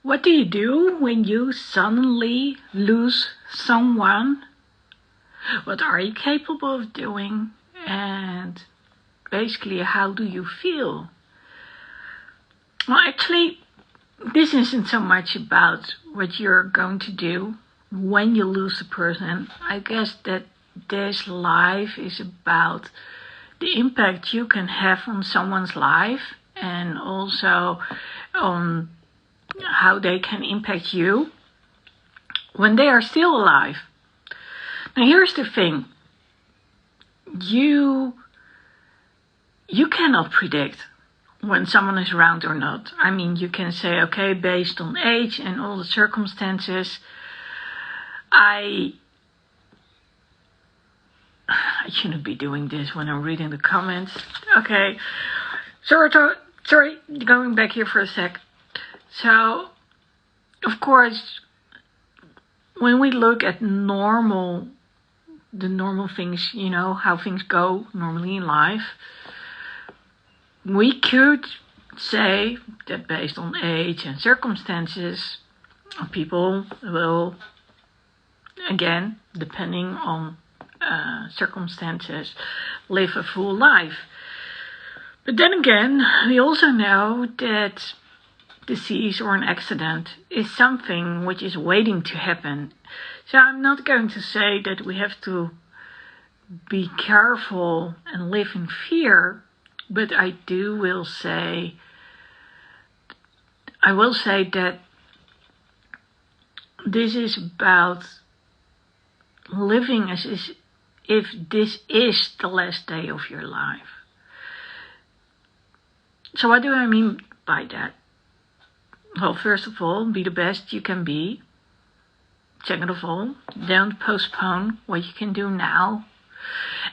What do you do when you suddenly lose someone? What are you capable of doing? And basically, how do you feel? Well, actually, this isn't so much about what you're going to do when you lose a person. I guess that this life is about the impact you can have on someone's life and also on how they can impact you when they are still alive. Now here's the thing. You cannot predict when someone is around or not. I mean, you can say, okay, based on age and all the circumstances, I shouldn't be doing this when I'm reading the comments. Okay, sorry, going back here for a sec. So, of course, when we look at the normal things, how things go normally in life, we could say that based on age and circumstances, people will, again, depending on circumstances, live a full life. But then again, we also know that disease or an accident is something which is waiting to happen. So I'm not going to say that we have to be careful and live in fear, but I will say that this is about living as if this is the last day of your life. So what do I mean by that? Well, first of all, be the best you can be. Second of all, don't postpone what you can do now.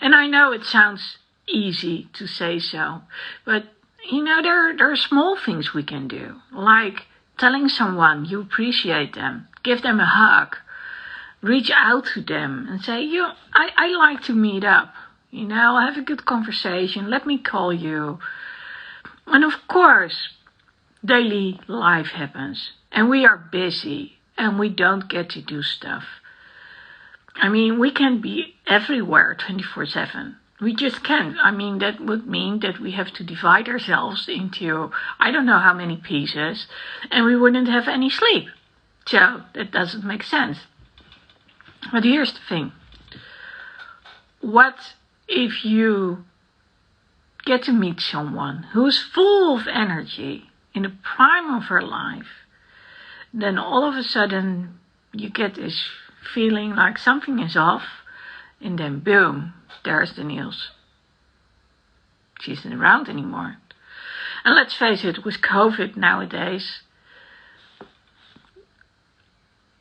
And I know it sounds easy to say so, but there are small things we can do, like telling someone you appreciate them, give them a hug, reach out to them and say, I like to meet up, have a good conversation, let me call you. And of course, daily life happens and we are busy and we don't get to do stuff. I mean, we can be everywhere 24/7. We just can't. I mean, that would mean that we have to divide ourselves into I don't know how many pieces and we wouldn't have any sleep. So that doesn't make sense. But here's the thing. What if you get to meet someone who's full of energy in the prime of her life? Then all of a sudden you get this feeling like something is off, and then boom, there's the news. She isn't around anymore. And let's face it, with COVID nowadays,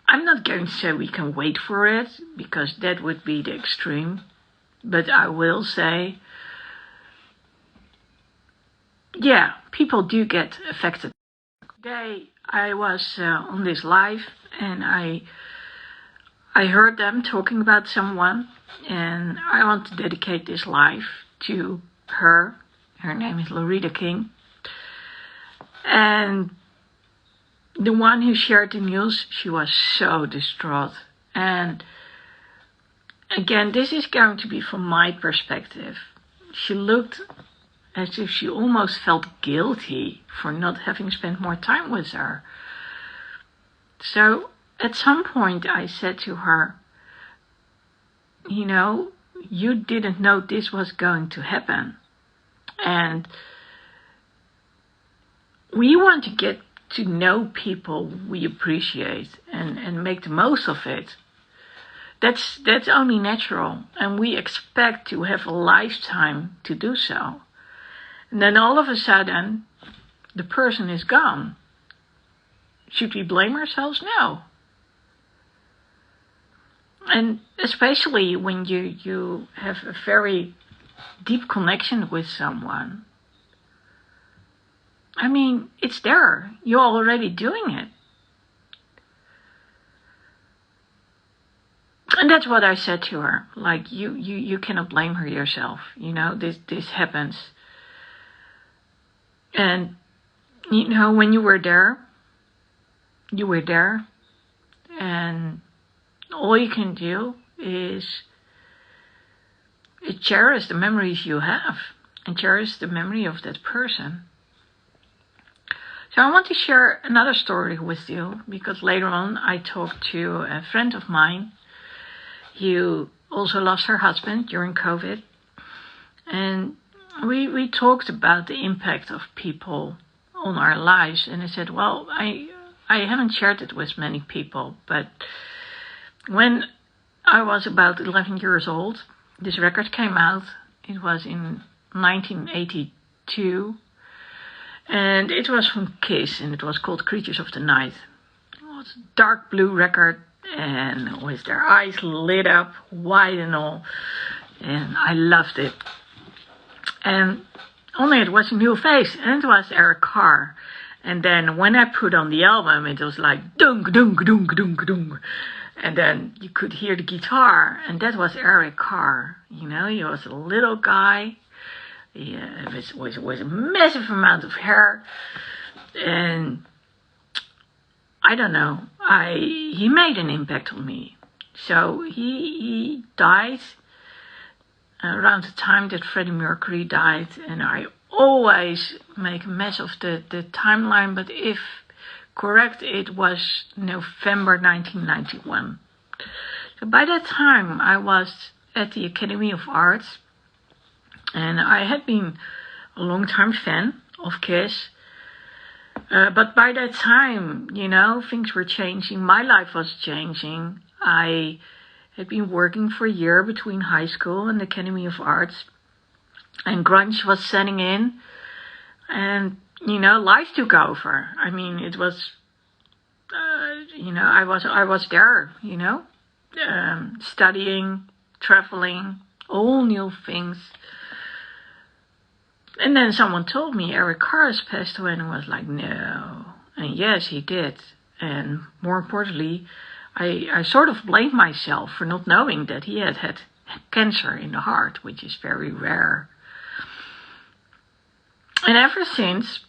I'm not going to say we can wait for it, because that would be the extreme. But I will say, yeah, people do get affected. Today I was on this live and I heard them talking about someone, and I want to dedicate this live to her. Her name is Loretta King. And the one who shared the news, she was so distraught. And again, this is going to be from my perspective. She looked as if she almost felt guilty for not having spent more time with her. So at some point I said to her, you didn't know this was going to happen. And we want to get to know people we appreciate and make the most of it. That's only natural, and we expect to have a lifetime to do so. And then all of a sudden, the person is gone. Should we blame ourselves? No. And especially when you have a very deep connection with someone. I mean, it's there. You're already doing it. And that's what I said to her. Like, you cannot blame her yourself. This happens. And, when you were there, you were there, and all you can do is cherish the memories you have and cherish the memory of that person. So I want to share another story with you, because later on I talked to a friend of mine who also lost her husband during COVID, and we talked about the impact of people on our lives. And I said, well, I haven't shared it with many people, but when I was about 11 years old, this record came out. It was in 1982, and it was from Kiss, and it was called Creatures of the Night. It was a dark blue record, and with their eyes lit up, wide and all, and I loved it. And only it was a new face, and it was Eric Carr. And then when I put on the album, it was like dunk, dunk, dunk, dunk, dunk. And then you could hear the guitar, and that was Eric Carr. You know, he was a little guy. He was a massive amount of hair. And I don't know, he made an impact on me. So he died around the time that Freddie Mercury died, and I always make a mess of the timeline, but if correct, it was November 1991. So by that time I was at the Academy of Arts, and I had been a long-time fan of Kiss, but by that time, you know, things were changing, my life was changing. I had been working for a year between high school and the Academy of Arts, and grunge was setting in, and you know, life took over. I mean, it was, you know, I was there, you know, studying, traveling, all new things. And then someone told me Eric Carr has passed away, and I was like, no. And yes, he did. And more importantly, I sort of blamed myself for not knowing that he had cancer in the heart, which is very rare. And ever since,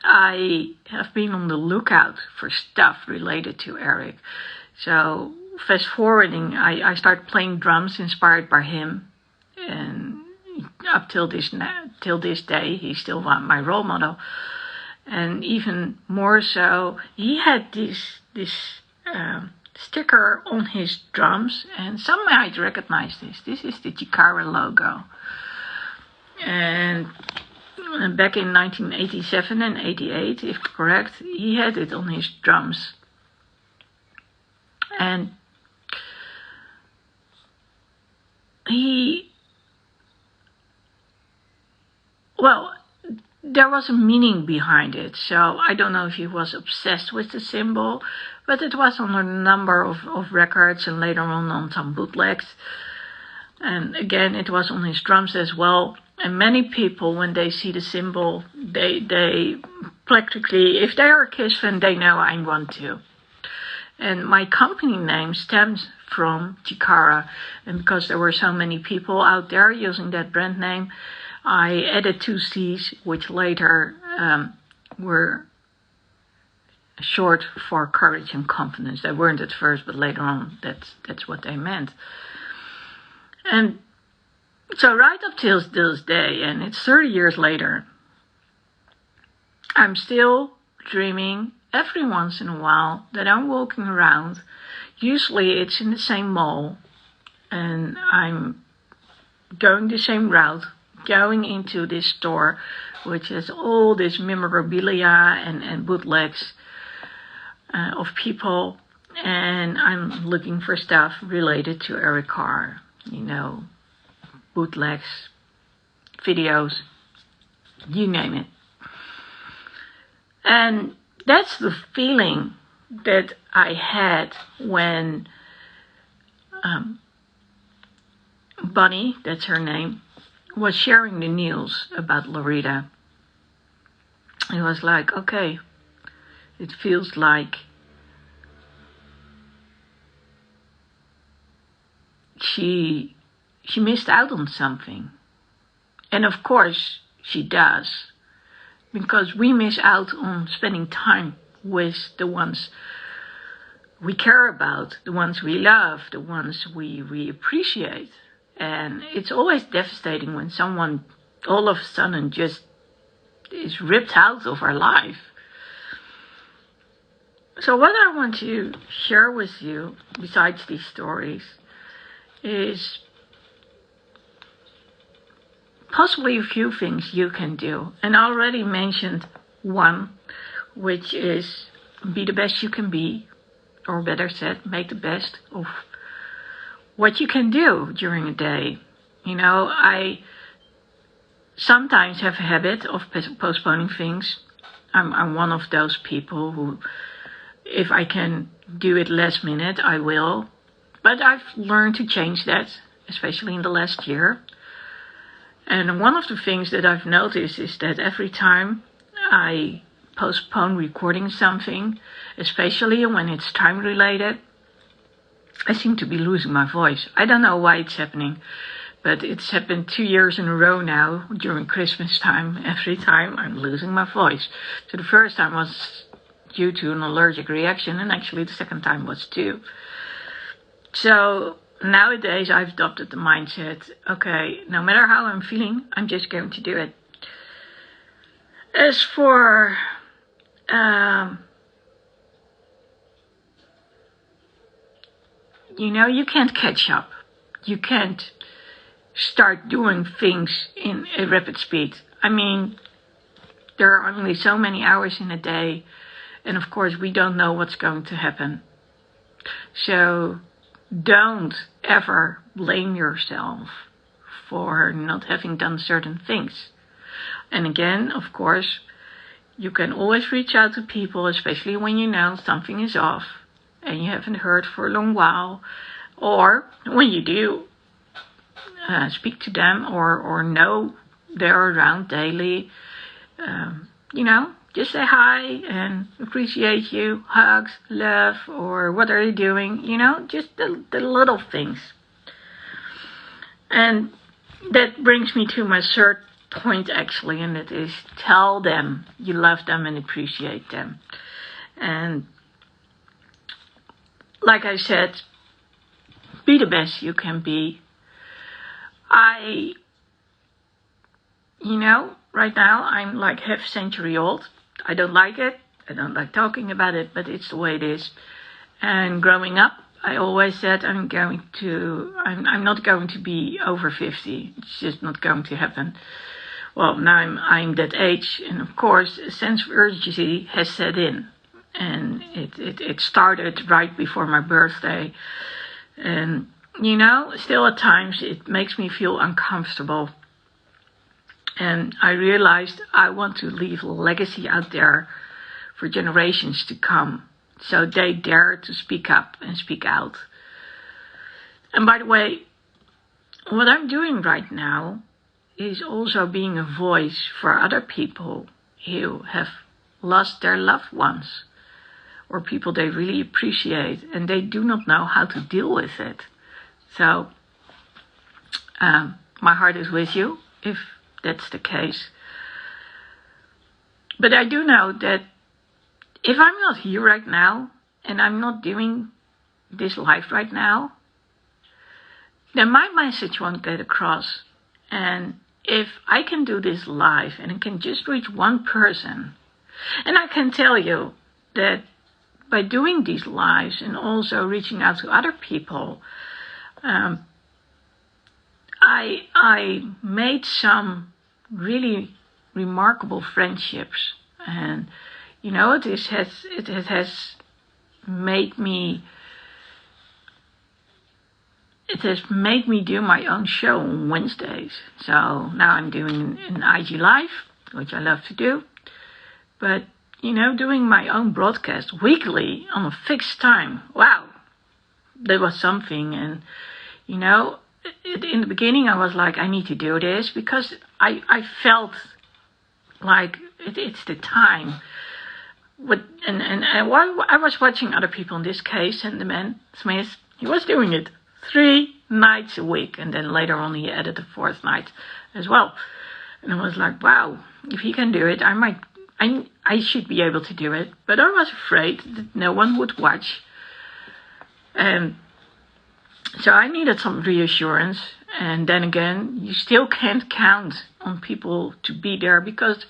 I have been on the lookout for stuff related to Eric. So fast forwarding, I started playing drums inspired by him, and up till this day, he's still my role model. And even more so, he had this sticker on his drums, and some might recognize this. This is the Chikara logo. And back in 1987 and 88, if correct, he had it on his drums. And there was a meaning behind it. So I don't know if he was obsessed with the symbol, but it was on a number of records, and later on some bootlegs. And again, it was on his drums as well. And many people, when they see the symbol, they practically, if they are a Kiss fan, they know I'm one too. And my company name stems from Chikara. And because there were so many people out there using that brand name, I added 2 C's, which later were short for courage and confidence. They weren't at first, but later on, that's what they meant. And so right up till this day, and it's 30 years later, I'm still dreaming every once in a while that I'm walking around. Usually it's in the same mall, and I'm going the same route, going into this store, which has all this memorabilia and bootlegs of people, and I'm looking for stuff related to Eric Carr, you know, bootlegs, videos, you name it. And that's the feeling that I had when Bunny, that's her name, was sharing the news about Loretta. It was like, okay, it feels like she missed out on something. And of course she does, because we miss out on spending time with the ones we care about, the ones we love, the ones we appreciate. And it's always devastating when someone all of a sudden just is ripped out of our life. So what I want to share with you, besides these stories, is possibly a few things you can do. And I already mentioned one, which is be the best you can be, or better said, make the best of what you can do during a day. You know, I sometimes have a habit of postponing things. I'm one of those people who, if I can do it last minute, I will. But I've learned to change that, especially in the last year. And one of the things that I've noticed is that every time I postpone recording something, especially when it's time related, I seem to be losing my voice. I don't know why it's happening, but it's happened 2 years in a row now during Christmas time. Every time I'm losing my voice. So the first time was due to an allergic reaction, and actually the second time was too. So nowadays I've adopted the mindset, okay, no matter how I'm feeling, I'm just going to do it. As for you know, you can't catch up. You can't start doing things in a rapid speed. I mean, there are only so many hours in a day, and of course we don't know what's going to happen. So don't ever blame yourself for not having done certain things. And again, of course, you can always reach out to people, especially when you know something is off and you haven't heard for a long while, or when you do speak to them or know they're around daily. You know, just say hi and appreciate you, hugs, love, or what are you doing, you know, just the little things. And that brings me to my third point actually, and it is tell them you love them and appreciate them. And like I said, be the best you can be. You know, right now I'm like half a century old. I don't like it. I don't like talking about it, but it's the way it is. And growing up, I always said I'm not going to be over 50. It's just not going to happen. Well, now I'm that age, and of course, a sense of urgency has set in. And it started right before my birthday. And, you know, still at times it makes me feel uncomfortable. And I realized I want to leave a legacy out there for generations to come, so they dare to speak up and speak out. And by the way, what I'm doing right now is also being a voice for other people who have lost their loved ones or people they really appreciate and they do not know how to deal with it. So my heart is with you if that's the case. But I do know that if I'm not here right now and I'm not doing this live right now, then my message won't get across. And if I can do this live and it can just reach one person, and I can tell you that by doing these lives and also reaching out to other people, I made some really remarkable friendships, and you know it has made me do my own show on Wednesdays. So now I'm doing an IG live, which I love to do, but you know, doing my own broadcast weekly on a fixed time, wow, that was something. And you know, in the beginning I was like, I need to do this because I felt like it's the time. I was watching other people, in this case, and the man, Smith, he was doing it 3 nights a week, and then later on he added the 4th night as well. And I was like, wow, if he can do it, I I should be able to do it, but I was afraid that no one would watch. And so I needed some reassurance. And then again, you still can't count on people to be there, because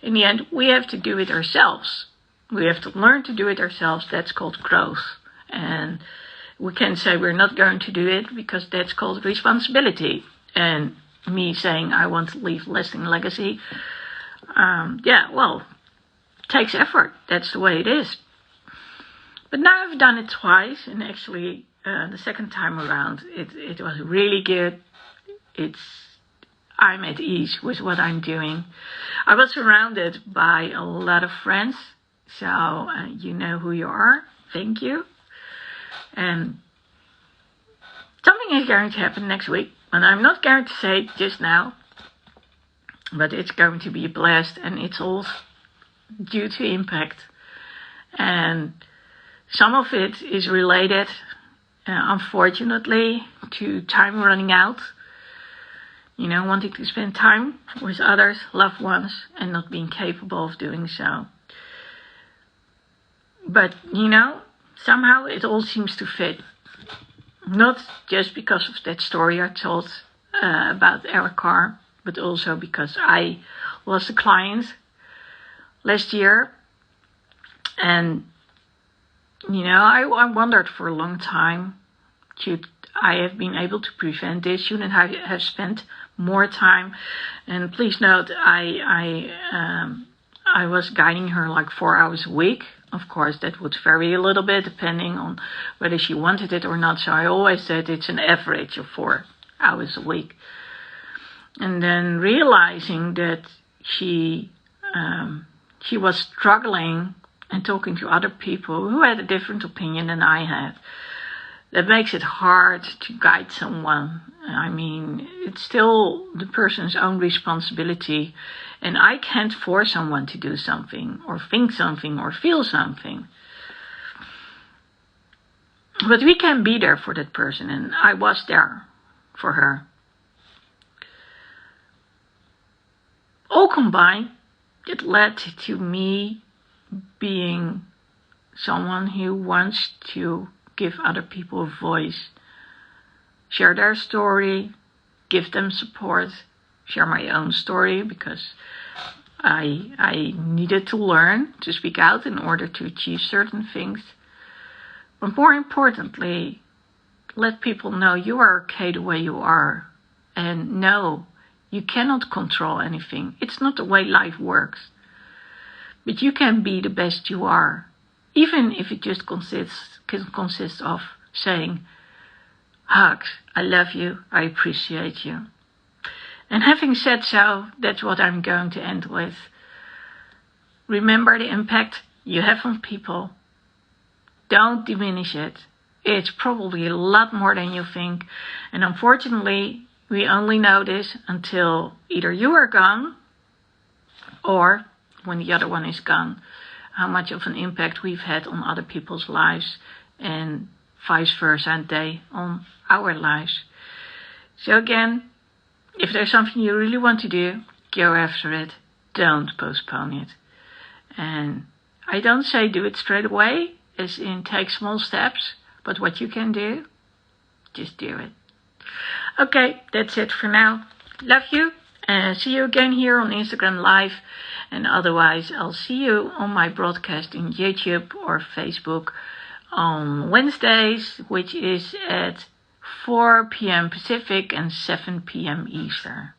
in the end, we have to do it ourselves. We have to learn to do it ourselves. That's called growth. And we can say we're not going to do it because that's called responsibility. And me saying I want to leave lasting legacy, takes effort. That's the way it is. But now I've done it twice, and actually the second time around, it was really good. I'm at ease with what I'm doing. I was surrounded by a lot of friends, so you know who you are. Thank you. And something is going to happen next week, and I'm not going to say it just now, but it's going to be a blast, and it's all due to impact. And some of it is related, unfortunately, to time running out. Wanting to spend time with others, loved ones, and not being capable of doing so. But, somehow it all seems to fit. Not just because of that story I told about our car, but also because I was a client last year. And, I wondered for a long time, should I have been able to prevent this? Shouldn't I have spent more time? And please note, I was guiding her like 4 hours a week. Of course, that would vary a little bit depending on whether she wanted it or not. So I always said it's an average of 4 hours a week. And then realizing that she was struggling and talking to other people who had a different opinion than I had, that makes it hard to guide someone. I mean, it's still the person's own responsibility, and I can't force someone to do something, or think something, or feel something. But we can be there for that person, and I was there for her. All combined, it led to me being someone who wants to give other people a voice, share their story, give them support, share my own story, because I needed to learn to speak out in order to achieve certain things. But more importantly, let people know you are okay the way you are. And no, you cannot control anything. It's not the way life works. But you can be the best you are, even if it just consists of saying, hugs, I love you, I appreciate you. And having said so, that's what I'm going to end with. Remember the impact you have on people. Don't diminish it. It's probably a lot more than you think. And unfortunately, we only know this until either you are gone or when the other one is gone, how much of an impact we've had on other people's lives, and vice versa, and they on our lives. So again, if there's something you really want to do, go after it. Don't postpone it. And I don't say do it straight away, as in take small steps, but what you can do, just do it. Okay, that's it for now. Love you, and see you again here on Instagram Live. And otherwise, I'll see you on my broadcast in YouTube or Facebook on Wednesdays, which is at 4 p.m. Pacific and 7 p.m. Eastern.